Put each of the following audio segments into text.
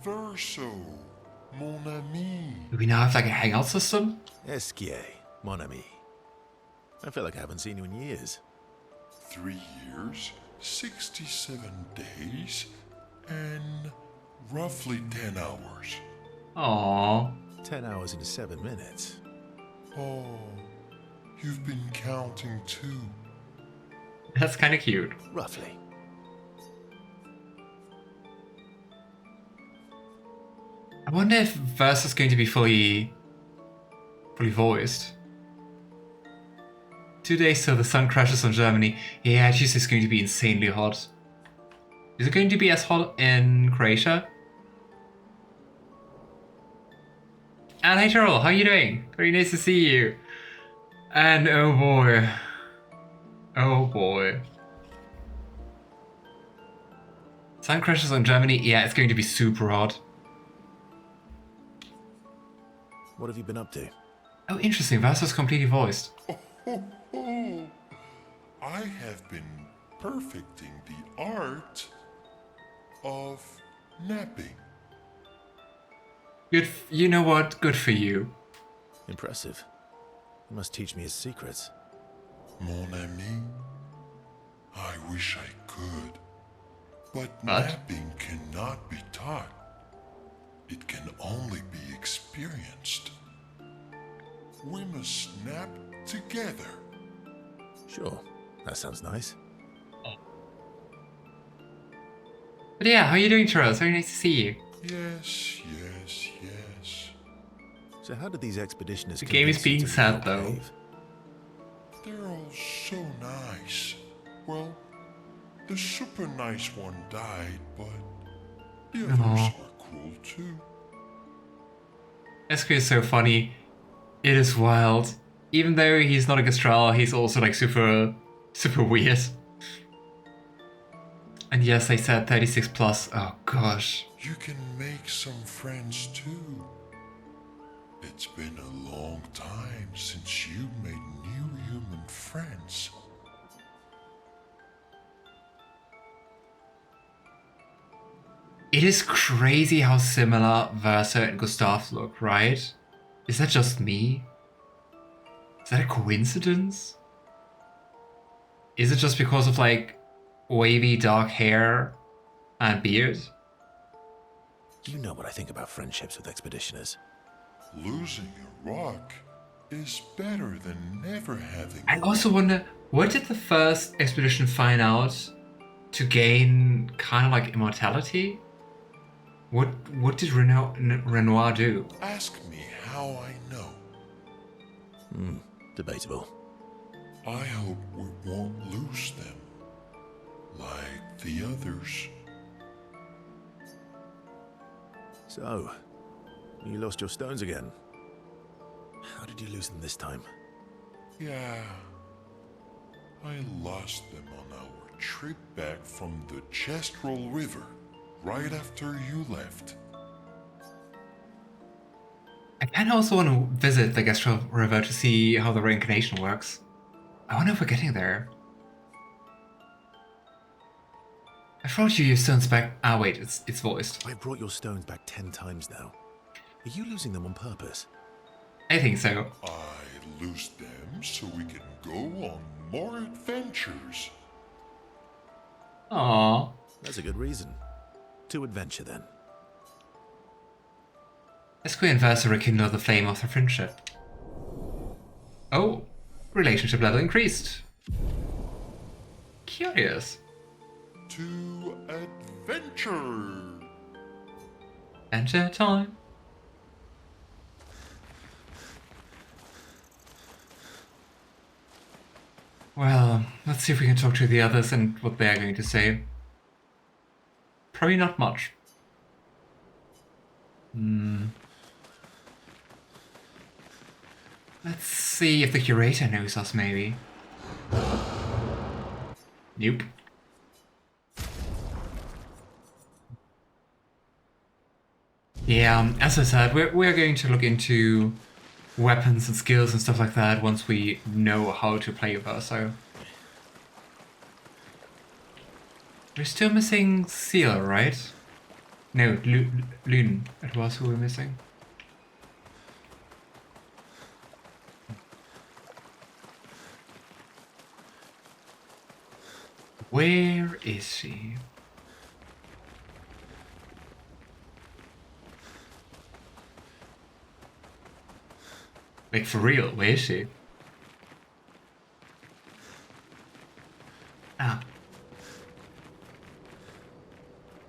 Verso, mon ami. Do we now have like a hangout system? Sciel, mon ami. I feel like I haven't seen you in years. 3 years, 67 days, and roughly 10 hours. Aww. 10 hours into 7 minutes. Oh, you've been counting too. That's kind of cute. Roughly. I wonder if Verso is going to be fully voiced. 2 days till the sun crashes on Germany. Yeah, it's just going to be insanely hot. Is it going to be as hot in Croatia? And hey Cheryl, how are you doing? Very nice to see you. And oh boy. Oh boy. Sun crashes on Germany. Yeah, it's going to be super hot. What have you been up to? Oh, interesting. Verso's completely voiced. I have been perfecting the art of napping. Good. You know what? Good for you. Impressive. You must teach me his secrets. Mon ami, I wish I could. But What? napping cannot be taught. It can only be experienced. We must nap together. Sure, that sounds nice. But yeah, how are you doing, Charles? Very nice to see you. Yes, yes, yes. So how did these expeditioners The game is convince you being to sad, leave the though. cave? They're all so nice. Well, the super nice one died, but the others Aw. were cool too. Esque is so funny. It is wild. Even though he's not a Gestral, he's also like super weird. And yes, I said 36 plus. Oh gosh. You can make some friends too. It's been a long time since you made new human friends. It is crazy how similar Verso and Gustave look, right? Is that just me? Is that a coincidence? Is it just because of like wavy dark hair and beard? You know what I think about friendships with expeditioners. Losing a rock is better than never having. I also wonder, what did the first expedition find out to gain kind of like immortality? What did Renoir do? Ask me how I know. Debatable. I hope we won't lose them, like the others. So, you lost your stones again. How did you lose them this time? Yeah, I lost them on our trip back from the Gestral River, right after you left. I kind of also want to visit the Gestral River to see how the reincarnation works. I wonder if we're getting there. I brought you your stones back. Ah, wait, it's voiced. I've brought your stones back 10 times now. Are you losing them on purpose? I think so. I lose them so we can go on more adventures. Aww. That's a good reason. To adventure then. Esque and Verso rekindle the flame of their friendship. Oh, relationship level increased. Curious. To adventure. Adventure time. Well, let's see if we can talk to the others and what they're going to say. Probably not much. Let's see if the curator knows us, maybe. Nope. Yeah, as I said, we're going to look into weapons and skills and stuff like that once we know how to play Verso. We're still missing Sciel, right? No, Lune. It was who we're missing. Where is she? Like, for real, where is she? Ah.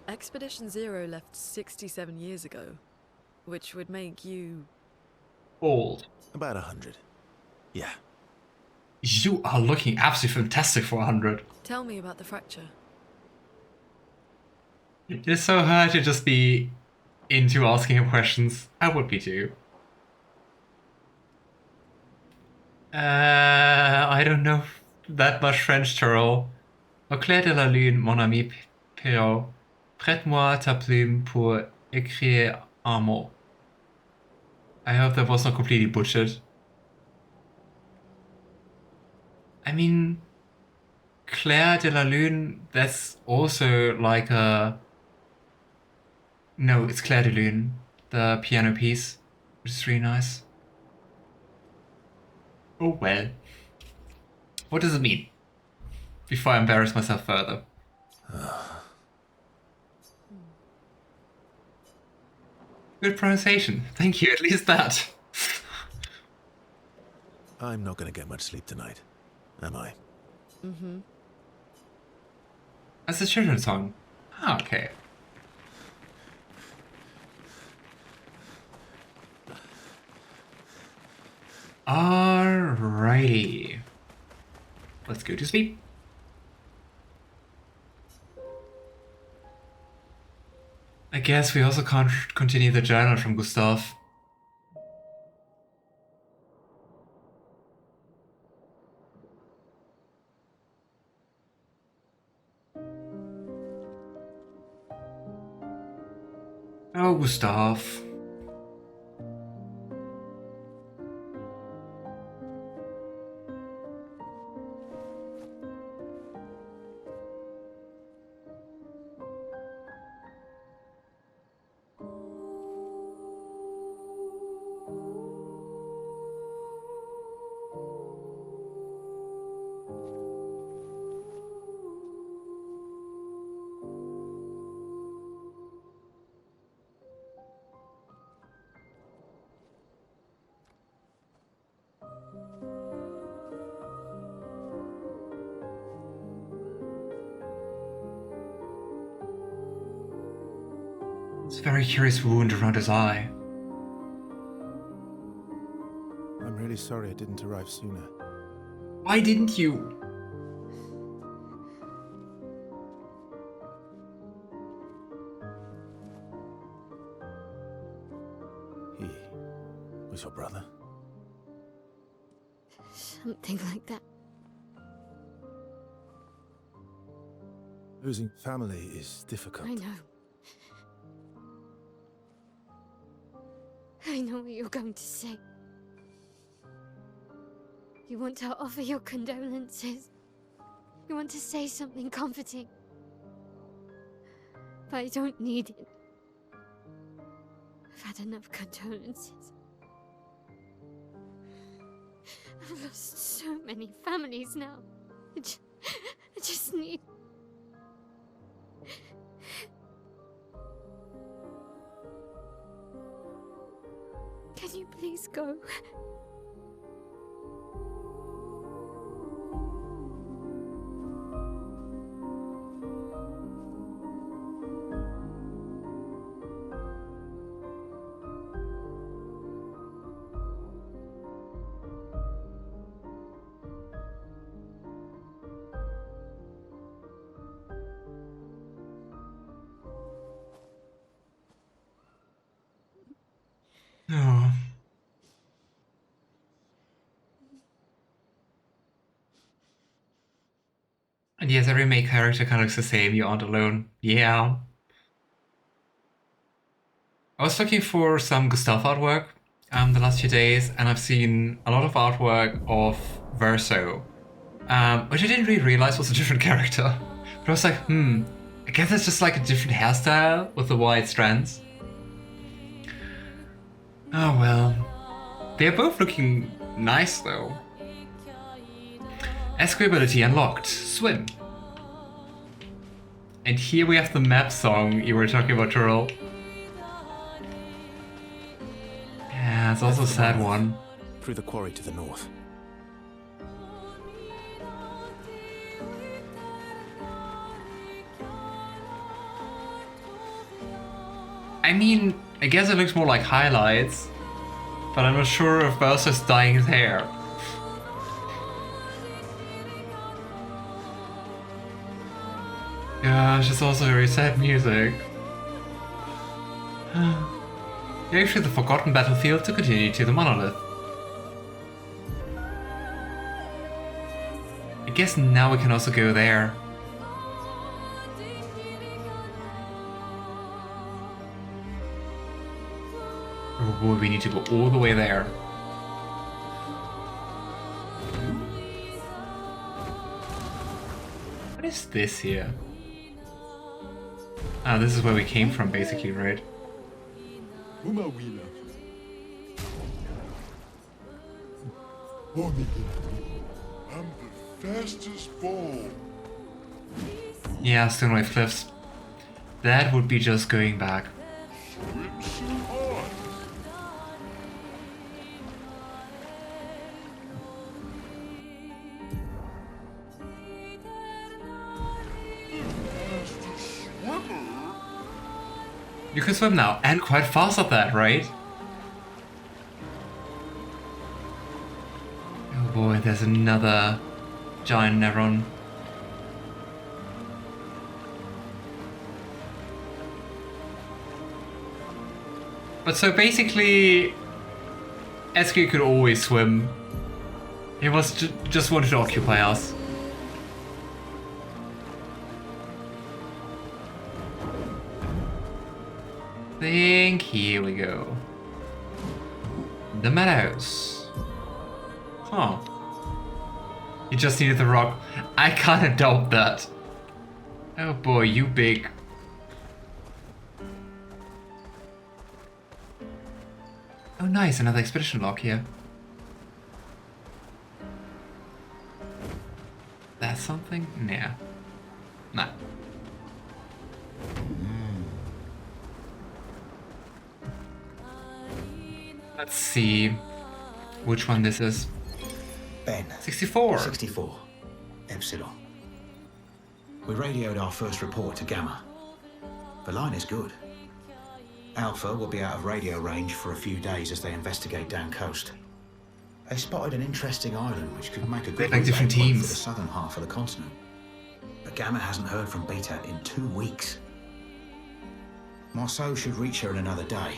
Expedition Zero left 67 years ago, which would make you... Old. About 100. Yeah. You are looking absolutely fantastic for 100. Tell me about the fracture. It's so hard to just be into asking him questions. I would be too. I don't know that much French, Turl. Au clair de la lune, mon ami Perrault, prête-moi ta plume pour écrire un mot. I hope that was not completely butchered. I mean, Clair de la Lune, that's also like a... No, it's Clair de Lune, the piano piece, which is really nice. Oh well. What does it mean? Before I embarrass myself further. Good pronunciation. Thank you, at least that. I'm not going to get much sleep tonight, am I? Mm-hmm. That's a children's song. Ah, okay. Alrighty. Let's go to sleep. I guess we also can't continue the journal from Gustave. Oh, Gustave. It's a very curious wound around his eye. I'm really sorry I didn't arrive sooner. Why didn't you? He was your brother? Something like that. Losing family is difficult. I know. I know what you're going to say. You want to offer your condolences. You want to say something comforting. But I don't need it. I've had enough condolences. I've lost so many families now. I just need... Can you please go? Oh. And yes, every main character kind of looks the same. You aren't alone. Yeah. I was looking for some Gustave artwork the last few days, and I've seen a lot of artwork of Verso, which I didn't really realize was a different character. But I was like, I guess it's just like a different hairstyle with the white strands. Oh well. They're both looking nice though. Escape ability unlocked. Swim. And here we have the map song you were talking about, Turl. Yeah, it's also a sad one. Through the quarry to the north. I mean, I guess it looks more like highlights, but I'm not sure if Verso's dyeing his hair. Gosh, it's also very sad music. You exit the forgotten battlefield to continue to the monolith. I guess now we can also go there. Oh boy, we need to go all the way there. What is this here? Ah, this is where we came from basically, right? I'm the fastest ball. Yeah, Stonewave Cliffs. That would be just going back. Swim so hard. Fastest swimmer. You can swim now, and quite fast at that, right? Oh boy, there's another giant Neron. But so basically, SQ could always swim. He was just wanted to occupy us. Think here we go. The meadows. Huh. You just needed the rock. I can't adopt that. Oh boy, you big. Oh nice, another expedition log here. That's something? Nah. Nah. Let's see which one this is. Ben. 64. 64. Epsilon. We radioed our first report to Gamma. The line is good. Alpha will be out of radio range for a few days as they investigate down coast. They spotted an interesting island which could make a good like different rendezvous teams. for the southern half of the continent. But Gamma hasn't heard from Beta in 2 weeks. Marceau should reach her in another day.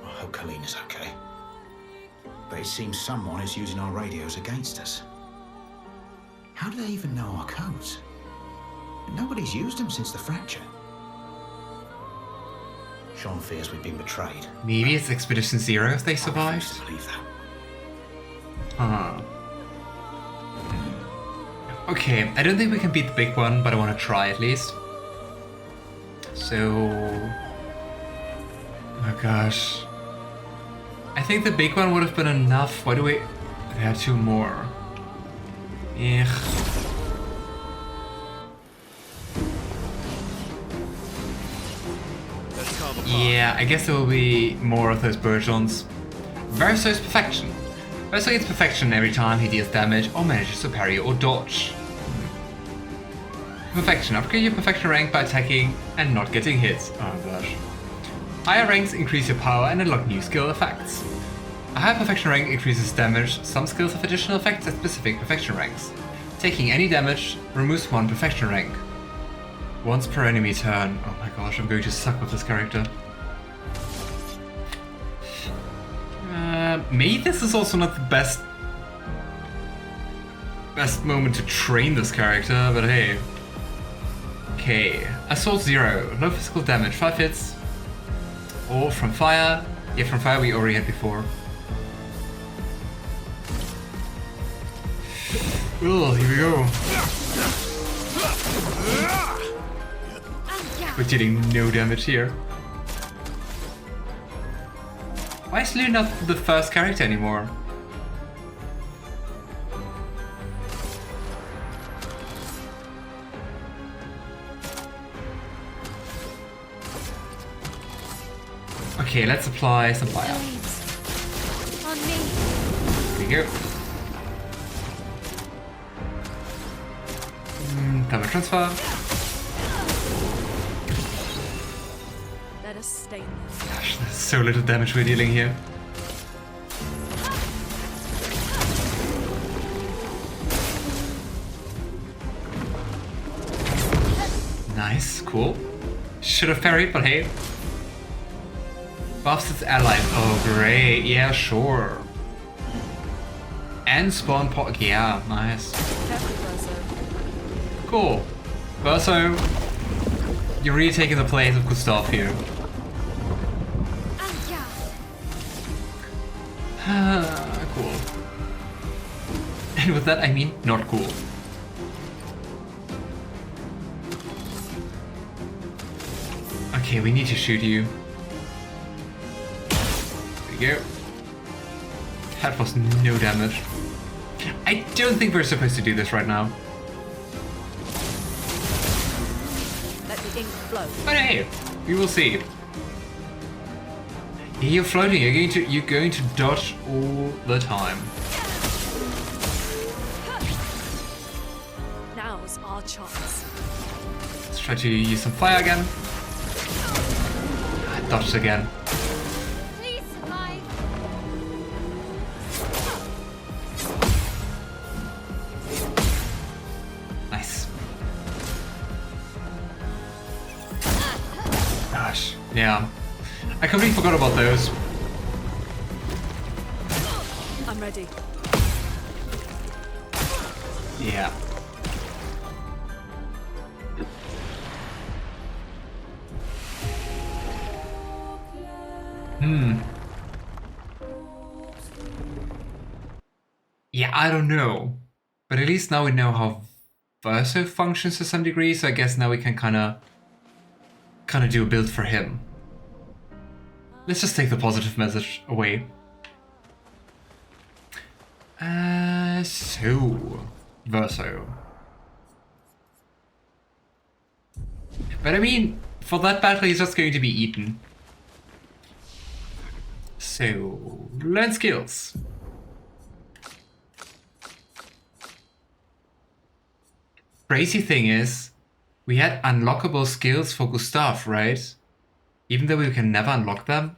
I hope Colleen is okay. But it seems someone is using our radios against us. How do they even know our codes? Nobody's used them since the fracture. Sean fears we've been betrayed. Maybe it's Expedition Zero if they I survived. refuse to believe that. Huh. Okay, I don't think we can beat the big one, but I want to try at least. So... Oh gosh. I think the big one would have been enough. Why do we... There are 2 more. Ugh. Yeah, I guess there will be more of those versions. Verso's Perfection. Verso gets Perfection every time he deals damage or manages to parry or dodge. Perfection. Upgrade your Perfection rank by attacking and not getting hit. Oh gosh. Higher ranks increase your power and unlock new skill effects. A higher Perfection rank increases damage. Some skills have additional effects at specific Perfection ranks. Taking any damage removes 1 Perfection rank. Once per enemy turn. Oh my gosh, I'm going to suck with this character. Maybe this is also not the best moment to train this character, but hey. Okay, Assault 0, low physical damage, 5 hits. Or from fire. Yeah, from fire we already had before. Ugh, here we go. We're dealing no damage here. Why is Lune not the first character anymore? Okay, let's apply some fire. On me. There we go. Power transfer. Let us stay there. Gosh, there's so little damage we're dealing here. Nice, cool. Should have parried, but hey. Buffs its allies. Oh, great. Yeah, sure. And spawn pot. Yeah, nice. Careful, Verso. Cool. Verso, you're really taking the place of Gustave here. Cool. And with that, I mean not cool. Okay, we need to shoot you. There we go. That was no damage. I don't think we're supposed to do this right now. Let the ink flow. But hey, we will see. You're floating. You're going to dodge all the time. Now's our chance. Let's try to use some fire again. I dodged again. Please survive. Nice. Gosh, yeah. I completely forgot about those. I'm ready. Yeah. Yeah, I don't know. But at least now we know how Verso functions to some degree, so I guess now we can kinda do a build for him. Let's just take the positive message away. So Verso. But I mean, for that battle he's just going to be eaten. So, learn skills. Crazy thing is, we had unlockable skills for Gustave, right? Even though we can never unlock them.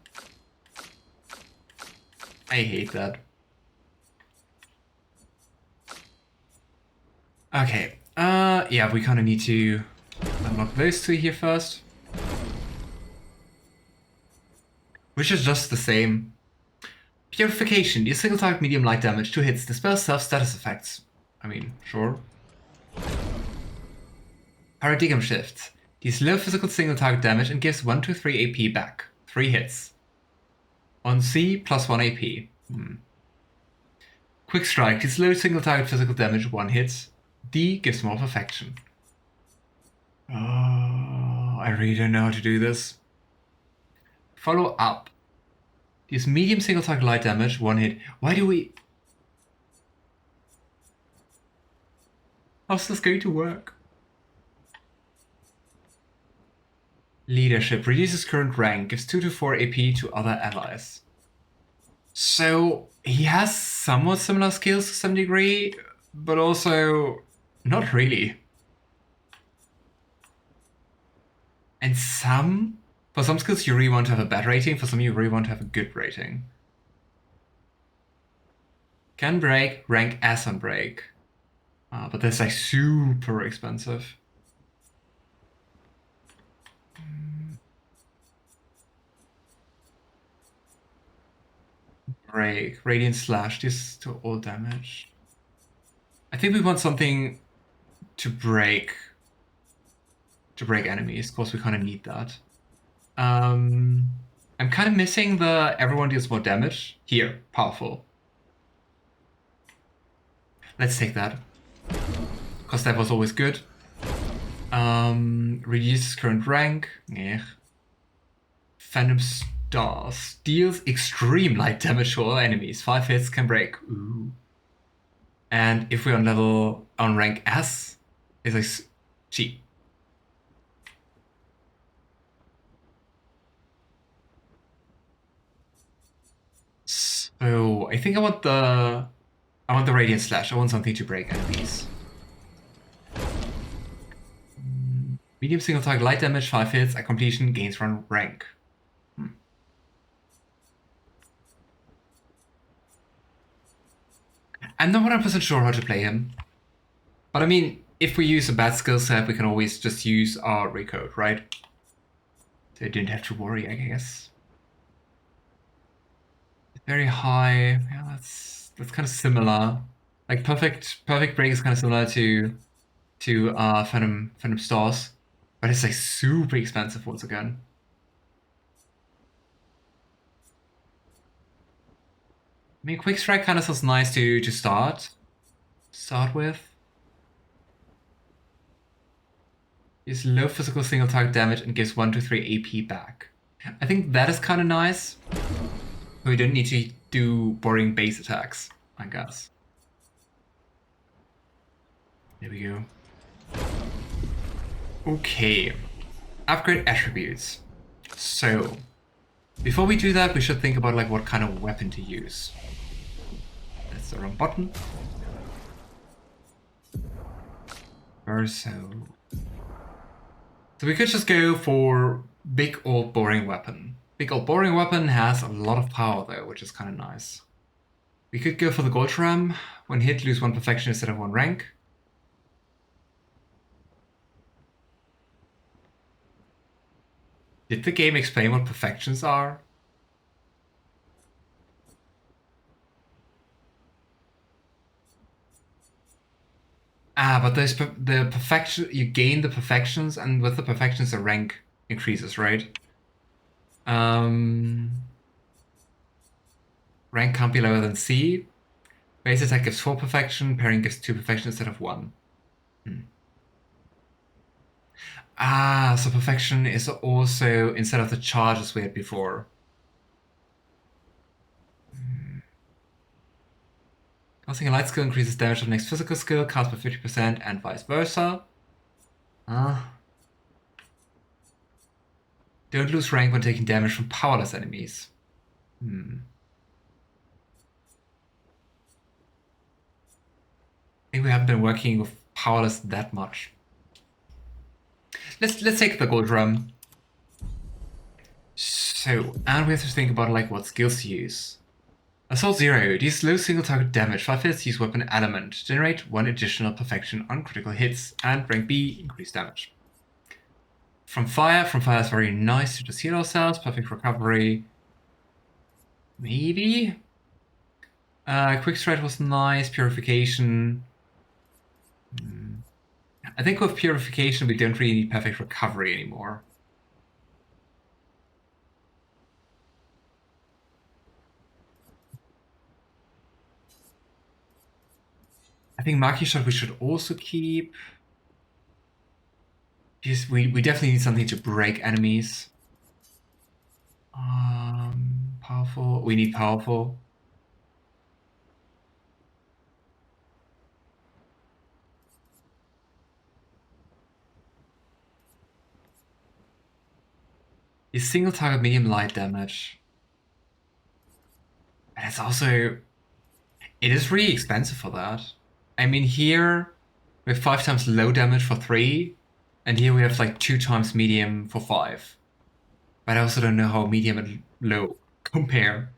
I hate that. Okay, yeah, we kind of need to unlock those two here first. Which is just the same. Purification, deals single target medium light damage, 2 hits, dispels self-status effects. I mean, sure. Paradigm shift, deals low physical single target damage and gives 1 to 3 AP back, 3 hits. On C, plus 1 AP. Quick strike, deals low single target physical damage, 1 hit. D gives more perfection. Oh, I really don't know how to do this. Follow up. Deals medium single target light damage, 1 hit. Why do we... How's this going to work? Leadership. Reduces current rank. Gives 2 to 4 AP to other allies. So, he has somewhat similar skills to some degree, but also not really. And for some skills you really want to have a bad rating, for some you really want to have a good rating. Can break, rank as on break. But that's like super expensive. Break, radiant slash, this to all damage. I think we want something to break enemies. Of course, we kind of need that. I'm kind of missing the everyone deals more damage. Here, powerful. Let's take that. Because that was always good. Reduces current rank. Yeah. Phantom Stars. Deals extreme light damage to all enemies. 5 hits can break. Ooh. And if we're on rank S, it's like cheap. So I think I want the Radiant Slash. I want something to break enemies. Medium single target light damage, 5 hits, at completion gains 1 rank. I'm not 100% sure how to play him. But I mean, if we use a bad skill set, we can always just use our recode, right? So I didn't have to worry, I guess. Very high. Yeah, that's kind of similar. Like perfect break is kind of similar to Phantom Stars, but it's like super expensive once again. I mean, Quick Strike kind of sounds nice to start with. Is low physical single target damage and gives 1 to 3 AP back. I think that is kind of nice. We don't need to do boring base attacks, I guess. There we go. Okay. Upgrade attributes. So, before we do that, we should think about like what kind of weapon to use. That's the wrong button. Verso. So we could just go for big old boring weapon. Big old boring weapon has a lot of power though, which is kind of nice. We could go for the gold ram. When hit, lose 1 perfection instead of 1 rank. Did the game explain what perfections are? But there's the perfection, you gain the perfections, and with the perfections the rank increases, right? Rank can't be lower than C. Base attack gives 4 perfection, pairing gives 2 perfection instead of 1. So perfection is also instead of the charges we had before. Casting a light skill increases damage of next physical skill, cast by 50%, and vice versa. Don't lose rank when taking damage from powerless enemies. I think we haven't been working with powerless that much. Let's take the gold drum. So, and we have to think about like what skills to use. Assault 0. Deals low single target damage. 5 hits, use weapon element. Generate 1 additional perfection on critical hits. And rank B, increase damage. From fire is very nice to just heal ourselves. Perfect recovery. Maybe? Quick strike was nice. Purification. I think with purification we don't really need perfect recovery anymore. I think Maki Shot we should also keep. Because we definitely need something to break enemies. Powerful. We need powerful. Is single target medium light damage. And it's also. It is really expensive for that. I mean, here we have 5 times low damage for 3, and here we have like 2 times medium for 5. But I also don't know how medium and low compare.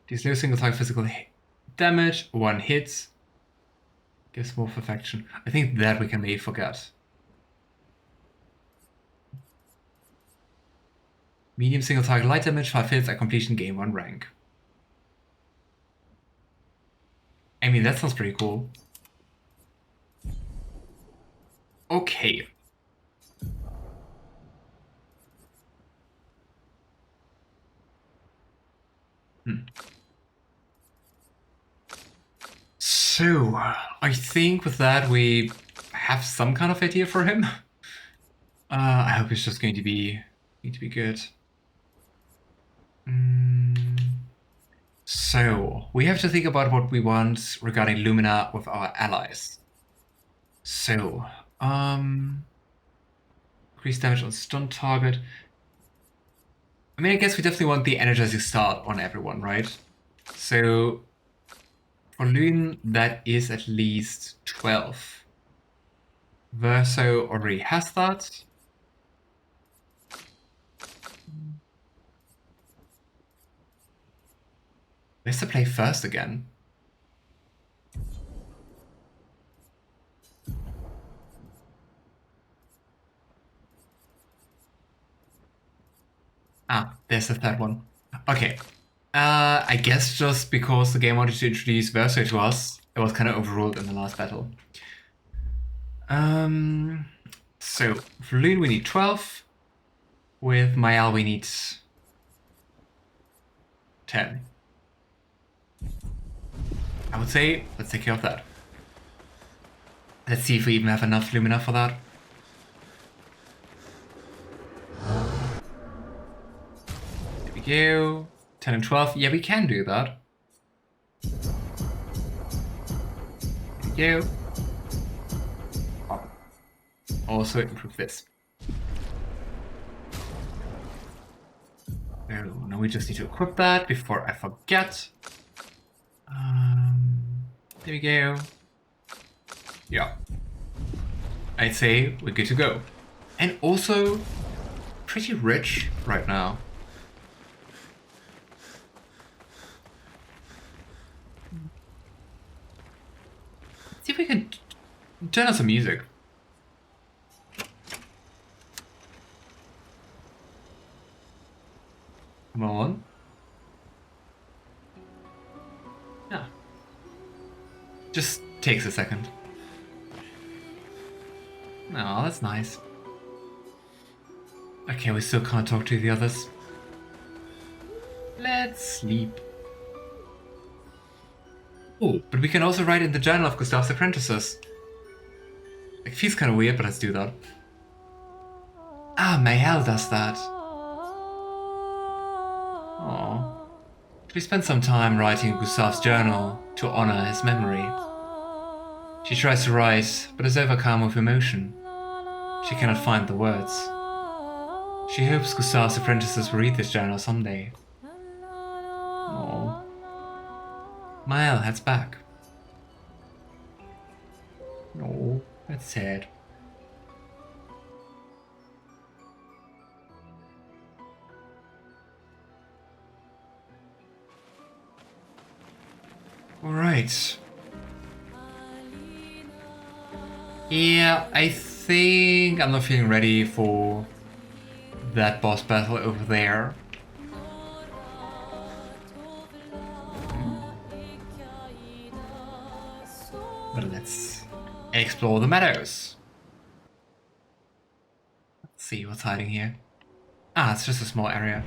These low single target physical damage, 1 hit, gives more perfection. I think that we can maybe forget. Medium single target light damage, 5 hits, at completion gain 1 rank. I mean, that sounds pretty cool. Okay. So So, I think with that we have some kind of idea for him. I hope it's just going to be good. So, we have to think about what we want regarding Lumina with our allies. So, increase damage on stun target. I mean, I guess we definitely want the energizing start on everyone, right? So, for Lune, that is at least 12. Verso already has that. Where's the play first again? Ah, there's the third one. Okay. I guess just because the game wanted to introduce Verso to us, it was kind of overruled in the last battle. So for Lune we need 12. With Maelle we need 10. I would say let's take care of that. Let's see if we even have enough Lumina for that. There we go. 10 and 12. Yeah, we can do that. There we go. Oh. Also improve this. Oh, now we just need to equip that before I forget. There we go. Yeah. I'd say we're good to go. And also pretty rich right now. Let's see if we can turn on some music. Come on. Yeah. Just takes a second. Oh, that's nice. Okay, we still can't talk to the others. Let's sleep. Oh, but we can also write in the journal of Gustave's apprentices. It feels kind of weird, but let's do that. Ah, Maelle does that. Aww. We spent some time writing Gustave's journal to honor his memory. She tries to write, but is overcome with emotion. She cannot find the words. She hopes Gustave's apprentices will read this journal someday. Aww. Maelle heads back. Oh, that's sad. Alright. Yeah, I think I'm not feeling ready for that boss battle over there. But let's explore the meadows. Let's see what's hiding here. Ah, it's just a small area.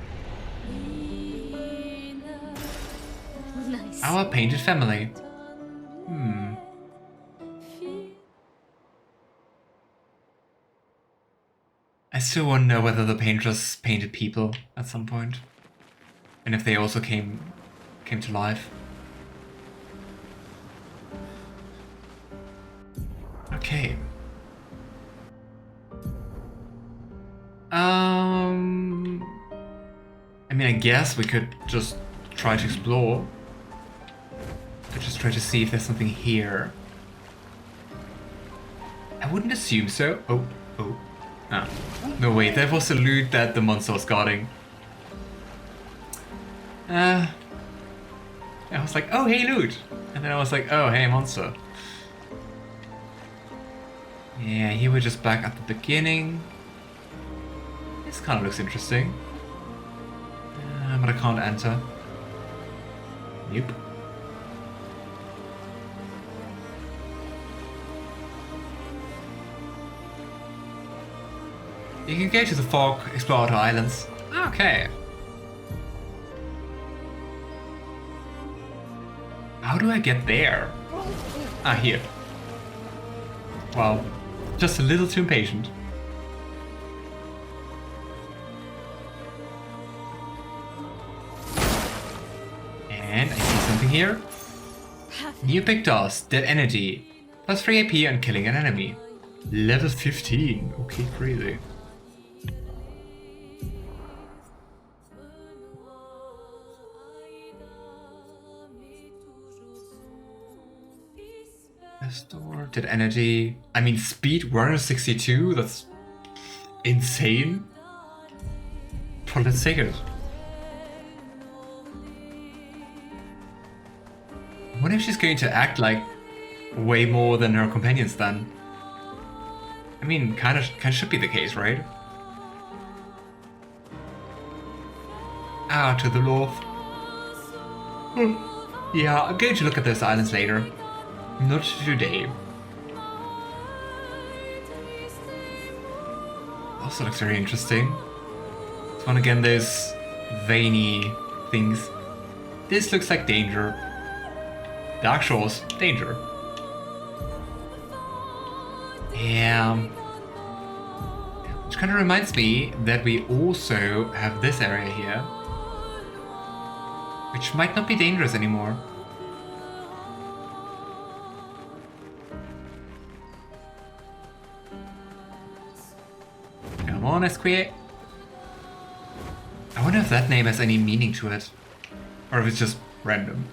Nice. Our painted family. I still want to know whether the Paintress painted people at some point. And if they also came to life. Okay. I mean, I guess we could just try to explore. Could just try to see if there's something here. I wouldn't assume so. Oh. Ah. No, wait, that was the loot that the monster was guarding. I was like, oh, hey, loot. And then I was like, oh, hey, monster. Yeah, here we're just back at the beginning. This kind of looks interesting. But I can't enter. Nope. You can go to the fog, explore outer islands. Okay. How do I get there? Ah, here. Wow. Just a little too impatient. And I see something here. New Pictos, Dead Energy. Plus 3 AP on killing an enemy. Level 15. Okay, crazy. Restore, Dead Energy. I mean, speed 162? That's insane. But let's take it. I wonder if she's going to act like way more than her companions then. I mean, kind of should be the case, right? Ah, to the north. Yeah, I'm going to look at those islands later. Not today. Also looks very interesting. It's one again, those veiny things. This looks like danger. Dark Shores, danger. Yeah. Which kind of reminds me that we also have this area here, which might not be dangerous anymore. Come on, Esquire. I wonder if that name has any meaning to it, or if it's just random.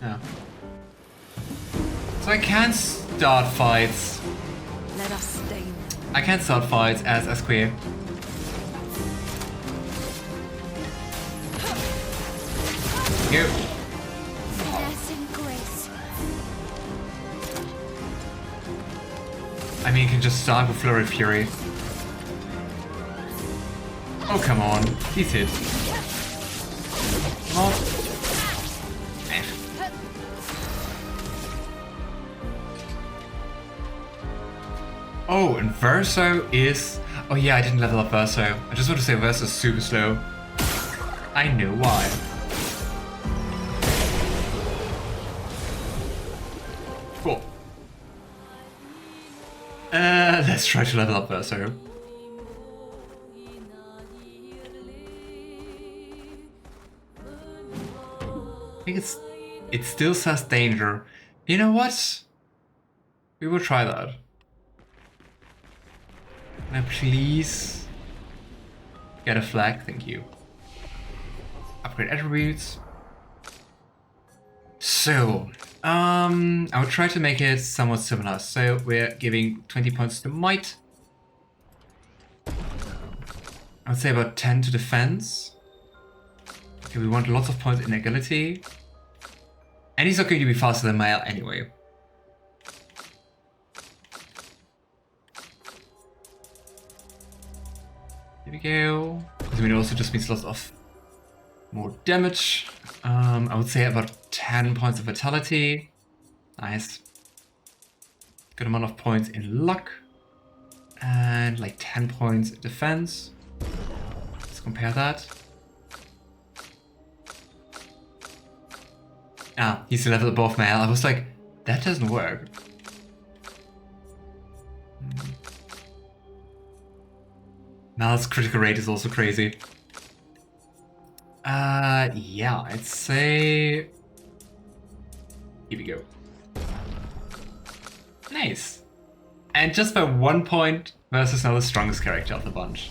Yeah. So I can start fights. Let us stain them. I can start fights as Esquire. Go. Finesse and grace. I mean, you can just start with Flurry of Fury. Oh, come on. He's hit. Come on. Oh, and Verso is... Oh yeah, I didn't level up Verso. I just want to say Verso is super slow. I know why. Cool. Let's try to level up Verso. I think it still says danger. You know what? We will try that. Can I please get a flag? Thank you. Upgrade attributes. So, I will try to make it somewhat similar. So we're giving 20 points to might. I would say about 10 to defense. Okay, we want lots of points in agility. And he's not going to be faster than Maelle anyway. Here we go. Because I mean, it also just means lots of more damage. I would say about 10 points of vitality. Nice. Good amount of points in luck. And like 10 points in defense. Let's compare that. Ah, he's a level above Maelle. I was like, that doesn't work. Maelle's critical rate is also crazy. Yeah, I'd say... Here we go. Nice. And just by 1 point, Verso is now the strongest character of the bunch.